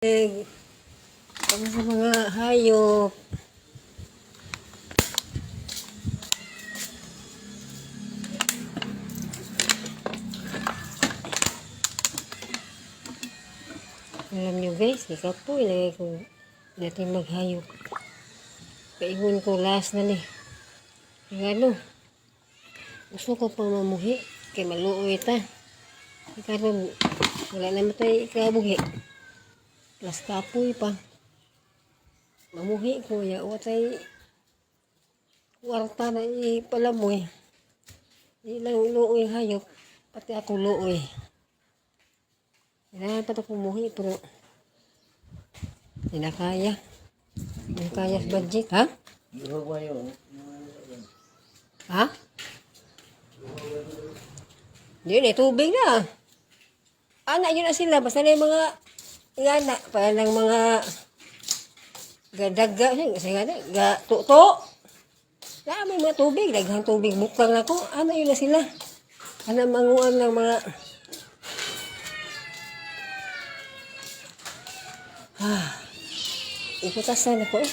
Para sa mga hayop. Alam nyo guys, ikaw po ilagay ko natin maghayop. Kaingon ko last na ni. Ano, gusto ko pa mamuhi. Kaya maluoy ta. Ikaroon, wala naman tayo ikabuhi. Plus kapoy pa. Mamuhi ko, yawa tayo kwarta na ipalamoy. Hindi lang luoy hayop, pati ako luoy. Kailangan pa ito kumuhi, pero hindi na kaya. Hindi kaya sa budget, ha? Ha? Hindi na, tubig na. Anak yun na sila, basta na yung mga ingana, para ng mga gadaga, kasi nga, tuto. May mga tubig, daghang tubig, bukang ako. Anak yun na sila. Anak manguan ng mga iputasan ako eh.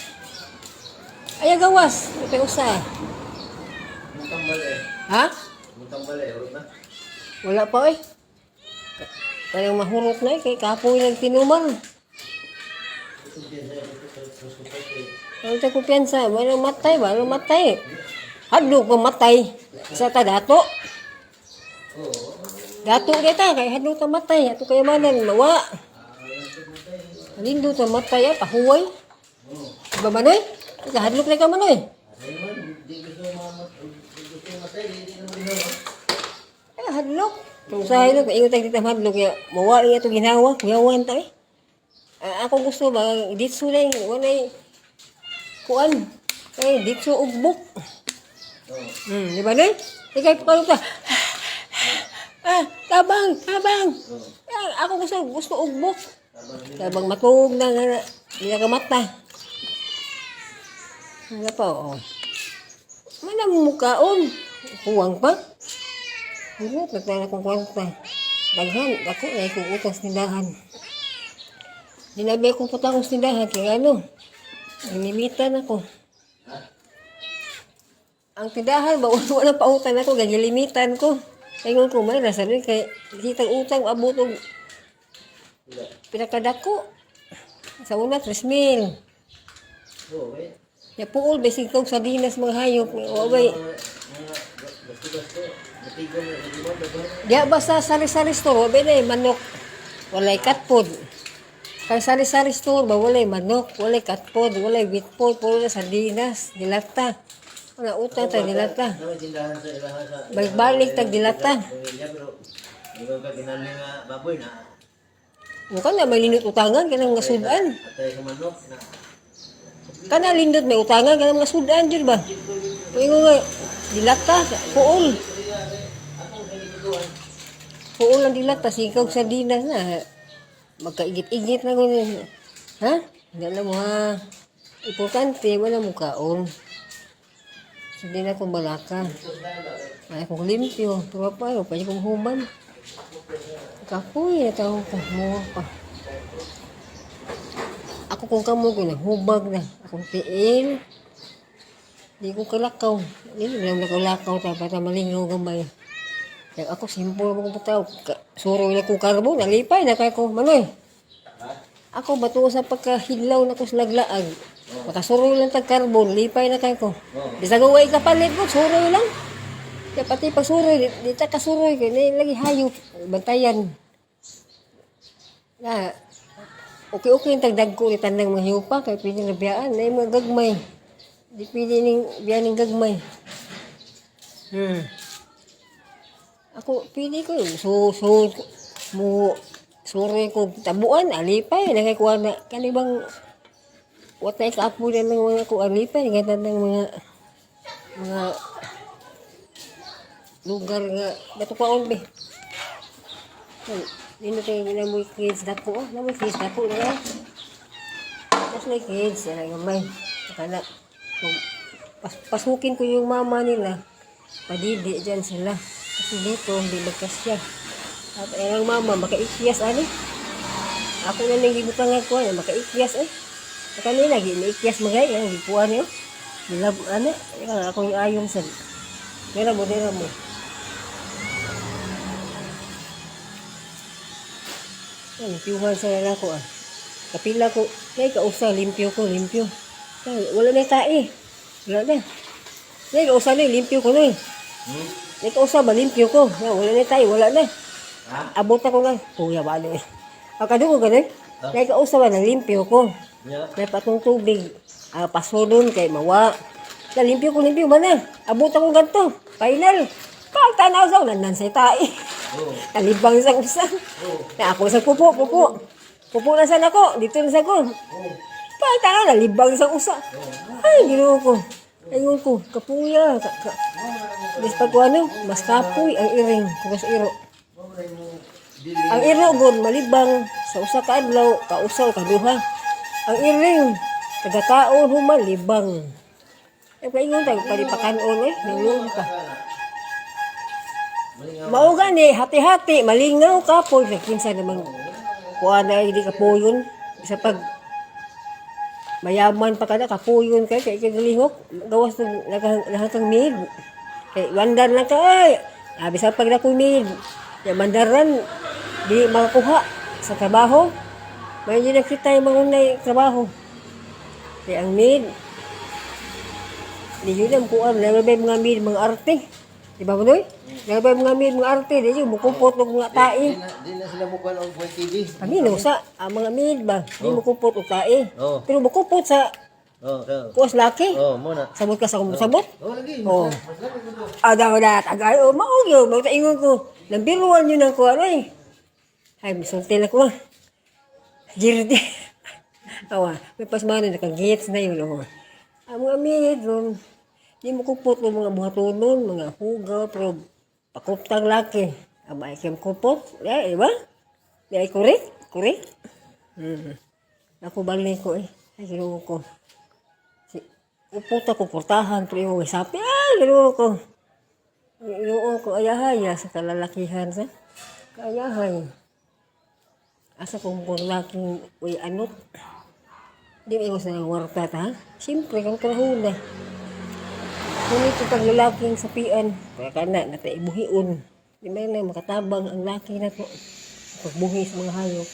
Ay, gawas. Ito usa. Mutang bali. Ha? Mutang bali. Urot na. Wala pa eh. Kaya mahurot na eh. Kaya kapoy lang tinuman. Ang sa kumpiyansa. Walang matay. Walang matay. Hadlok pa matay. Sa ta dato. Dato kita. Kaya hadlok ta matay. Ato kaya manan. Mawa. Lindo ta matay. Pahuway. Diba manoy? Ika hadlok na ka manoy. Ay, hadlok. Kung sa hadlok, ingat ang ditang hadlok. Mawa niya ito ginawa. Kuyawan ta eh. Ako gusto ba, ditso na yung wanay kuan. Eh, ditso ugbok. Di ba noy? Ika ipakalok ta. Tabang. Ako gusto ugbok. Tabang matug na nga. Hindi na kamata. Ano pa, oh. Manang mukaon. Kuwang pa. Hindi, nagtala kong kwanta. Daghan, ako na ikong utang sindahan. Dinabi akong putang kong sindahan, kaya ano, nilimitan ako. Ang tindahan ba, wala pa utang ako, gagilimitan ko. Kaya ko, may nasa rin, kaya kitang utang, abutog. Pinakadako. Sa una, 3,000. Ya puol, basig kong sardinas mga hayop. Wabay. Diya basta sari-sari store, wabay na manok. Walay katpod. Kaya sari-sari store ba, walay manok, walay katpod, walay wheatpod, puro na sardinas, dilata. Wala utang tag dilata. Balik-balik tag dilata. Mukhang na may linot utangan, kanang mga sudan. Kana lindot may utangan, kanang mga sudan, dyan ba? Pwede nga, dilata, puol. Puol ang dilata, sikaw sardinas na. Magkaigit-igit na gano'n. Ha? Hindi alam mo ha. Importante, wala mo kaon. Hindi na akong balaka. Ay akong limpyo. Pero paano, pwede kong human. Kapoy, natawag ko. Muha pa. Ako kung kamo ko na, hubag na. Akong tiil. Hindi ko kalakaw. Hindi lang nakalakaw tayo para malingaw gamay. Kaya ako, simple mo kong pataw. Suro na kong karbo, nalipay na kaya ko. Manoy. Ako, bato sa pagkahidlaw na ko sa naglaag. Makasuro lang tag karbon, lipay na kaya ko. Bisa gaway kapalit ko, suro lang. Kaya pati pag suroy, di ta kasuroy ko, lagi hayop, bantayan. Na, okay yung tagdag ko, itan ng mga hiupa, kaya pwede na biyaan, na yung mga gagmay. Di pwede yung biyaan ng gagmay. Ako, pwede ko yun, suroy ko tabuan, alipay, nakakuha na, kanibang, watay kaapunan ng mga ko alipay, ganda ng mga lugar nga, bato pa on be. Dino tayo namoy kids dako, namoy kids dako na. Tapos may kids, yan ang gamay. Saka na, pasukin ko yung mama nila, padidi dyan sila. Kasi dito, hindi magkasya. At ayang mama, makaikiyas, ani? ako na nang gibutangan ko na makaikyas eh. Sa kanila giniikyas magay ang gikuan niyo. Bilab ano, ako yung ayon sa. Dira mo. Ay, piuhan sa lalako ah. Kapila ko, kay kausa, limpyo ko. Wala na tae. Wala na. Kay kausa na, limpyo ko na eh. Kay kausa ba, limpyo ko. Wala na tae, wala na. Abot ako nga, kuya ba na eh. Pagkadugo ka na eh. Kay kausa ba, limpyo ko. Kaya patong tubig, pasulon kay mawa. Limpyo ko ba na. Abot ako ganito. Final. Pagtanaw sa ulan sa tae. Talibang sa usan. Na ako sa pupo. Pupo na sana ko. Dito na sa ko. Pagtanaw na libang sa usa. Ay, ginoo ko. Ayun ko. Kapuya. Bis pag ano, mas kapoy ang iring. Kumas iro. Ang iro gud malibang sa usa ka adlaw, kausaw kaduha. Ang iring taga-kaon humalibang. Eh paingon tag palipakanon eh. Nilong ka. Mao gani hati-hati malingaw ka po kinsa naman kuha na hindi ka po yun sa pag mayaman pa kada kapuyon kay kagalihok gawas ng lahatang mid kay wandan lang ka ay abi sa pag nakumid kay mandaran di makakuha sa trabaho may hindi nakita yung mga trabaho kay ang mid di yun ang kuha nalabay mga mid mga arte. Diba mo doy? Nagabay mga arte, di yung mukupot ng mga tae. Di na sila mukha ng Buhay TV. Kanino sa mga mid ba? Di mukupot ng tae. Pero mukupot sa kuwas laki. Muna. Samot ka sa kumusabot. Lagi. Mas lagi ko to. Daw na, tagay. Maugyo. Magtaingon ko. Lambiruan nyo ng kuwa rin. Ay, masulti na ko. Girdi. Awa, may pasmano nakagits na yun. Ang mga mid, di mo kupot ng mga buhatonon, mga hugaw, pero pakuptang laki. Abay kayong kupot. Diba? Di ay kurik? Ako balik ko eh. Ay, ginoo ko. Upot ako, kurtahan, pero yung sapi, ay, ginoo ko. Ginoo ko, ayahaya sa kalalakihan sa. Ayahay. Asa kong kurlaking, uy, anot. Di ba yung sa warta, ha? Siyempre, kang karahuna. Ngunit pag lalaking sapian, kaya ka na, nataibuhiun. Di ba na, makatabang ang laki na to. Pagbuhi sa mga hayop.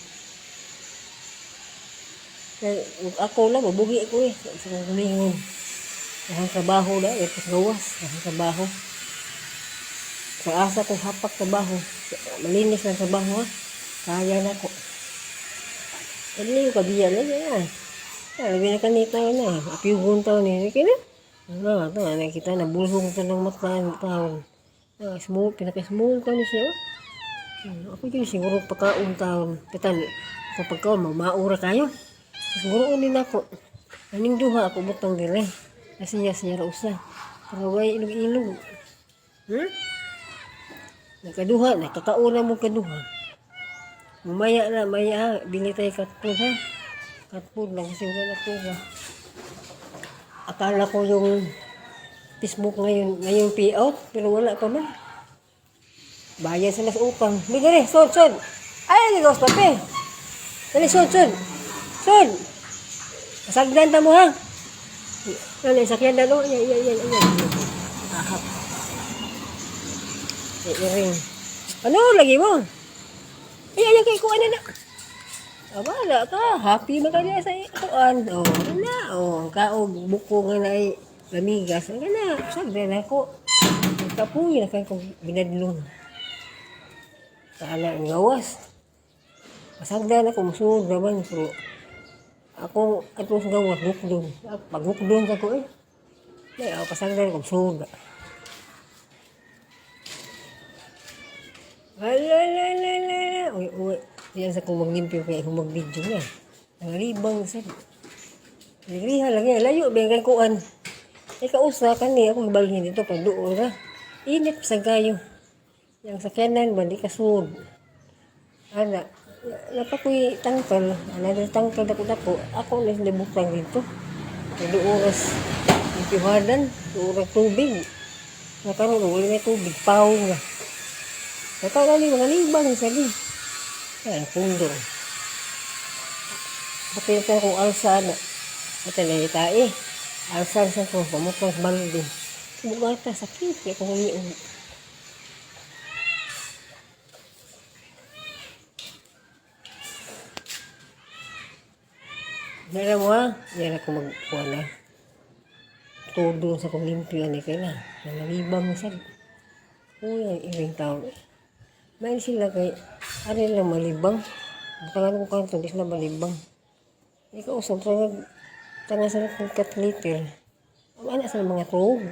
Kaya ako lang, mabuhi ko eh. Sa mga kulingon. Kahang trabaho na, ito sa gawas. Kahang trabaho. Sa asa kong hapak trabaho. Malinis na trabaho ha. Kaya na ko. Ano yung kabiyan na yan. Labi na kanita na eh. Apiyugon taon eh. Kaya na. Ito, nakikita na bulhong ito ng mata taon. Pinaka-small taon siya. Ako yun siguro pagkaon taon. Pitan, kapag kaon, maura kayo. Siguro unin ako. Aning duha ako butang dire. Nasiya rausa. Karaway ilog-ilog. Nakaduha, nakakauna mo kaduha. Mamaya na, maya, bili tayo katpud ha. Katpud lang kasi wala na pera. Akala ko yung Facebook ngayon payout, pero wala pa man. Bayan sila sa upang. Bigari, sod. Ay, nagos pape. Dali, sod. Sod. Pasagdan ta mo ha. Ano, sakyan na no? Yan. Ahap. Ring. Ano, lagi mo? Ay, kay kuha na. Wala ka, happy na ka niya sa ikuan. Ang kaog, buko nga na ay lamigas. Ang na, sagdan ako. Kapuy na kayo kong binadlong. Kala ang gawas. Masagdan ako, musunod naman. Pero ako, atong sa gawas, bukdon. Pag bukdon ako eh. Ako pasagdan ako, musunod. Uy. Diyan sa kung maglimpyo kaya kung mag-video niya. Nangalibang sa. Nagriha lang yan. Layo, bigyan kuan. Kausa ka niya. Ako ibalhin dito pag doon ha. Init sa kayo. Yang sakyanan ba, di kasunod. Ana, napakoy tangkal. Ana, tangkal dako-dako. Ako na nabuktan dito. Pag oras. Ipihadan. Oras tubig. Nakaroon, wala na tubig. Pao nga. Nakaroon mga libang sa di. Yan, pundo. Kapilitan kong alsa na. Ito na itai. Alsa sa ko, pamutang sa balde. Bugata, sakit. Kaya kong liong. Dala mo ha, yan ako magkuha na. Todo sa kong limpyo ni kaya na. Nalibang sa. Uy, iring tao. May sila kay, ano lang malibang. Tangan ko kanto, di sila malibang. Ikaw, usap sa tangan sa kong katliter. Ang anak sa mga tuog.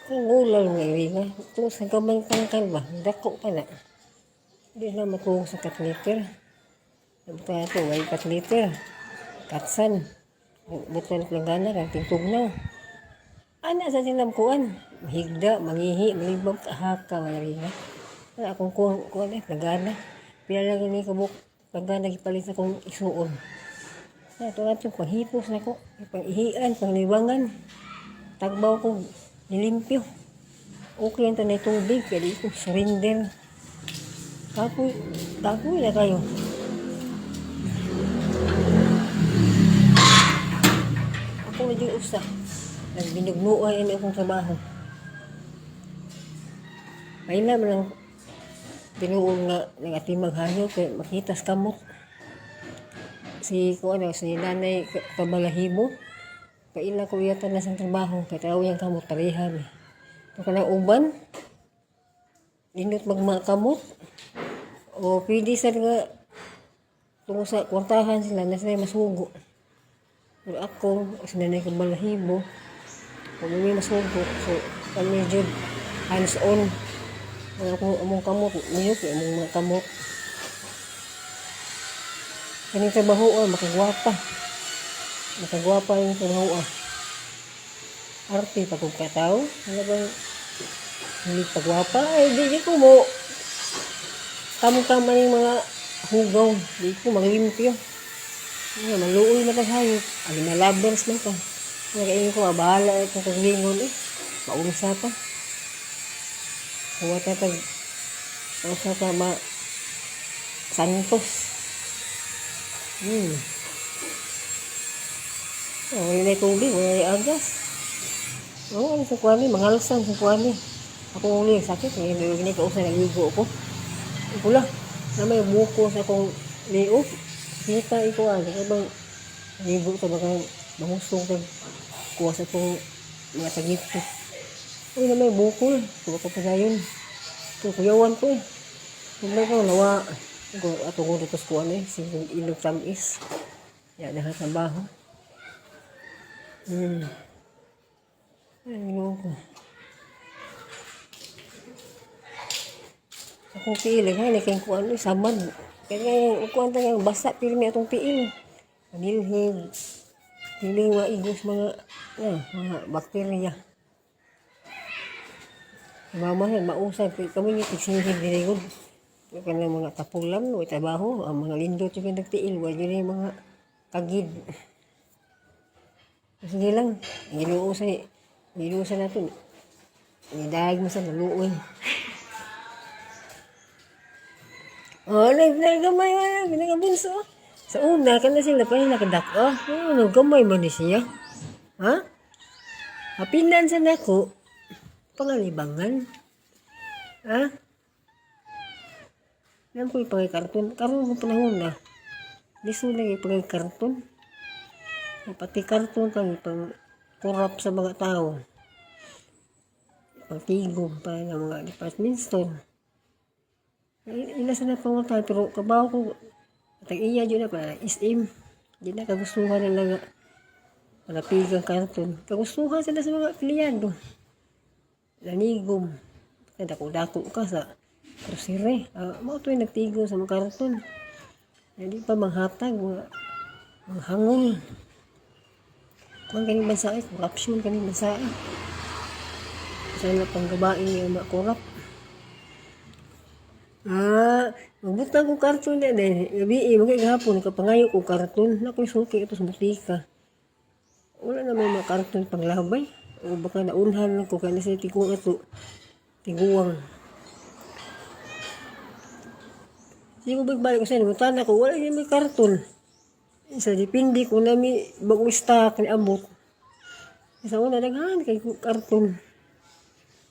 Kung gulal nga iring ha. Ito sa gamay tangkal ba, dako pa na. Hindi na matuog sa katliter. Sabi ito, may katliter. Katsan. Butan lang gana, kanting tugnaw. Anak sa silang kuan. Mahigda, mangihi, malibang kahaka, malarina. Akong kuan nagana. Pila lang ini kabuk, nagana gipalit sa kong isuon. Ito nga itong panghipos na ko. Pang-ihian, panglibangan. Tagbaw ko, nilimpyo. Okay yan na tubig, kaya di ko surrender. Kapoy na kayo. Ako na dyan usa. Nagbinugnuan yan akong trabaho. May naman lang tinuon nga nagatimag hanyo kaya makitas kamot. Si nanay kabalahibo. Kaila ko yata na sa trabaho kaya tao yung kamot tarihan. Ito ka na uban. Linot magmakamot. O pwede sa nga tungo sa kwartahan sila na sila masugo. Pero ako, sinanay kong balahibo, kung may masugo, so kami dyan hands-on. Among kamot, niyok, among mga kamot. Kaning trabahoan, makagwapa. Makagwapa yung trabahoan. Arte, pagkakataw, halagang hindi pagwapa, di ko mo. Kamukama yung mga hugaw, di ko maglimpyo. Maluoy na tayo. Ano na labers man ka. Nakainin ko, bahala ito kong lingon Maunsa pa. Huwag tatag. Maunsa pa Santos. Wala na tubig, wala na agas. Ano sa kuwani, mangalsan sa kuwani. Ako uli, sakit. Hindi ka usa nagigo ko. Pula, na may buko sa akong liok. Kita ito bang ligo ka baka mahusong ka kuha sa itong mga tagito. Uy na may bukol. Kuha ko pa yun. Ito, kuyawan ko Hindi ko nawa. Ato ko dito sa kuha si ilog tamis. Yan, nakatrabaho. Ay, ilog ko. Akong piilig, nakin ko samad. Kaya kuwan tayo, basta pirmi atong piil. Manilhig. Piling maigos mga bakterya. Mamahan, mausay. Kami ni tigsingig dinigod. Kaya mga tapulam, may trabaho. Ang mga lindot yung nagpiil. Wala yun yung mga kagid. Sige lang. Ginuusay natin. Nidahag mo sa naluoy. Gamay wala, binagabunso. Sa una, kana sila pa nakadako. Gamay man ni siya. Ha? Hapinan sa nako, pangalibangan. Ha? Yan po yung pangay-karton. Karoon ko panahon na. Liso lang yung pangay-karton. Pati karton kami pang kurap sa mga tao. Pagtigom pa ng mga department store. Ilasa na pangatay, pero kabaw ko, tag-iya dyan na pa, SM. Di na kagustuhan na lang palapigang karton. Kagustuhan sila sa mga kliyado. Lanigom. Dako-dako ka sa krusire. Mga ito yung nagtigo sa mga karton. Hindi pa manghatag, manghangol. Kung kaning bansa corruption kaning bansa Sana pang gabain yung makurap. Magbutang ko karton na din. Gabi, magigahapon, kapangayo ko karton. Nako'y suki ito sa butika. Wala na may mga karton panglabay. O baka naunhan lang ko, kaya nasa tiguang ito. Tiguang. Hindi ko balik sa inyo. Tana ko, wala yung may karton. Isa dipindi ko na mi bagong stock ni abot. Isa una daghan kay karton.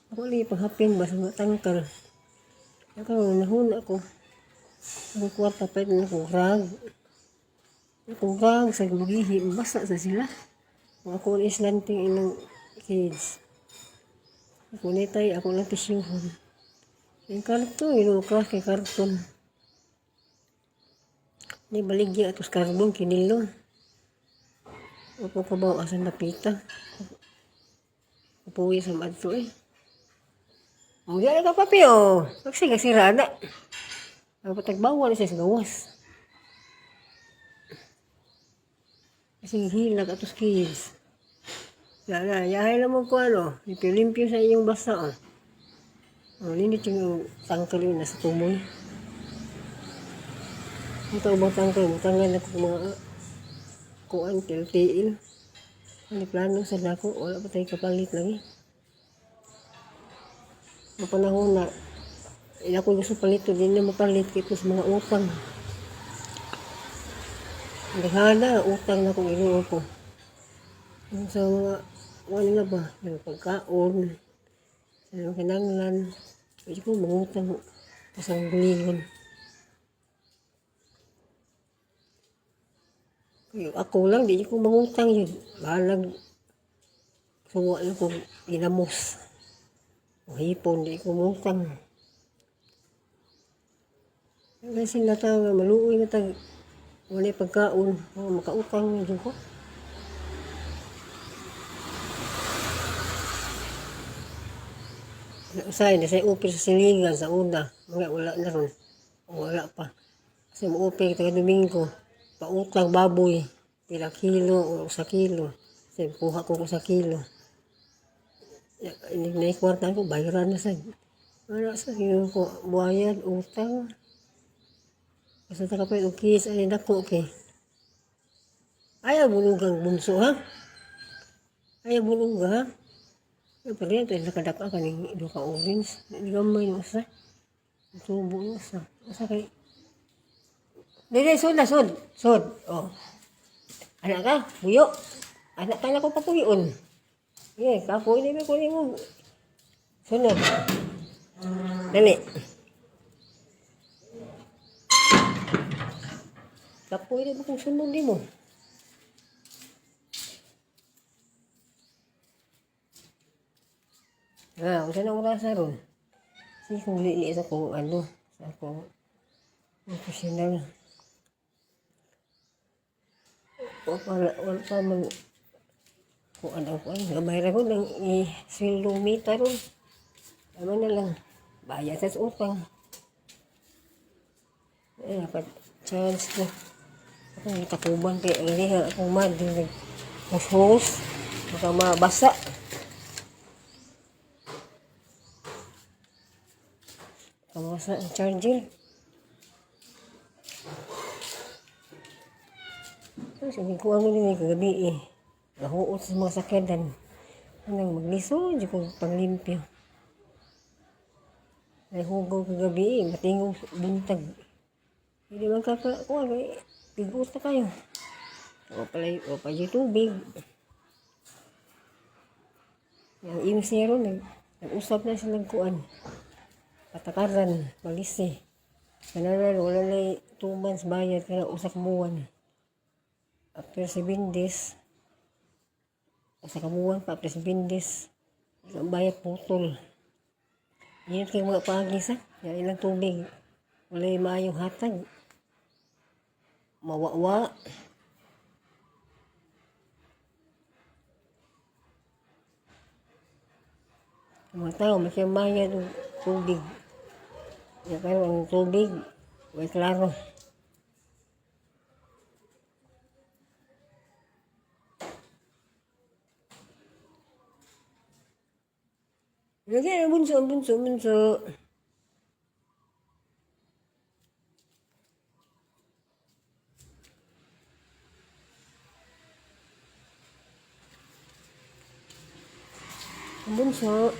Ako li paghapin ba sa mga tangkal. Nakaroon nahuna ako. Ang kwarta pa rin ako rag. Ako rag sa magihi. Basa sa sila. Kung ako is lanting ilang kids. Ako nitay ako lang tisyuhon. Yung karton, inukras kay karton. Ni baligya atos karbon kinilo. Ako kabaw asan napita. Upuwi sa madto eh. Ang diyan ka papi oh. Magsiga sirada. Ang patagbawa na siya sa gawas. Kasi hilag atos kids. Yahay na mo ko ano. Limpyo-limpyo sa iyong basa oh. Ang linit yung tangkal yun nasa tumoy. Ito bang tangkal mo. Tanggal na ko mga kuan til-tiil. Ano plano sa dako. Wala pa tayo kapalit lagi. Ang panahon na ako gusto palito din na mapalit kito sa mga utang. Naghana, utang na kung inuo ko. Sa mga wala na ba? Ng pagkaon. Sa mga kinanglan. Hindi ko mangutang pasang gulingon. Ako lang, di ko mangutang yun. Bahalag suwa lang kong ginamos. O hipon, di ko mangutang. Kasi natang maluoy na tag wala pagkaon. Makautang yun ko. Usay na say upir sa silingan sa una. Mga wala na ron. Wala pa. Kasi maupir taga Domingo. Pautang baboy. Pila kilo o sa kilo. Kasi kuha ko sa kilo. Naikwarta ko, bayaran na sa. Wala sa kilo ko. Buhayan, utang. Kasi takapay o kis. Ay nako okay. Ayaw bulugang bunso ha. Ayaw buluga ha. Pero ito yung nakadaka ka ng ido ka orange. Hindi gamay mo sa. Tubo mo sa. Asa kay. Dede, sud na, sud. Sud. Oh. Anak ka, buyo. Anak ka na ko papuyon. Yeah, kapo ini ko ni mo. Sunod. Dali. Kapo ini mo kung sunod di mo. Usa na oras ron. Sige kung lili sa kung ano, sa kung professional. O para wala pa man kung ano ko ay gamay ra ko ng i-silumita ron. Ano na lang, bayad sa utang. Dapat chance ko. Ako natakuban kaya hindi akong mad yung nag-hus-hus. Baka mabasa. Kamasa ang charger. Sabi ko ano din kagabi eh. Nahuot sa mga sakyanan. Anong magliso, di ko panglimpyo. Nahugaw kagabi eh, matingong buntag. Hindi man kakakuha eh, pigot na kayo. O pala yung tubig. Yung imsero, nag-usap na silang kuan. Patakaran, malisi. Kanaran, wala na 2 months bayad, kaya usak buwan. After 7 days, usak buwan pa, after 7 days, ang bayad putol. Yan kayo mga pagis ha, yan ilang tubig. Wala yung maayong hatag. Mawawa. Mga tao, masyang bayad ng tubig. Ya pero ang tubig, may klaro. Lagi, bunso. Bunso.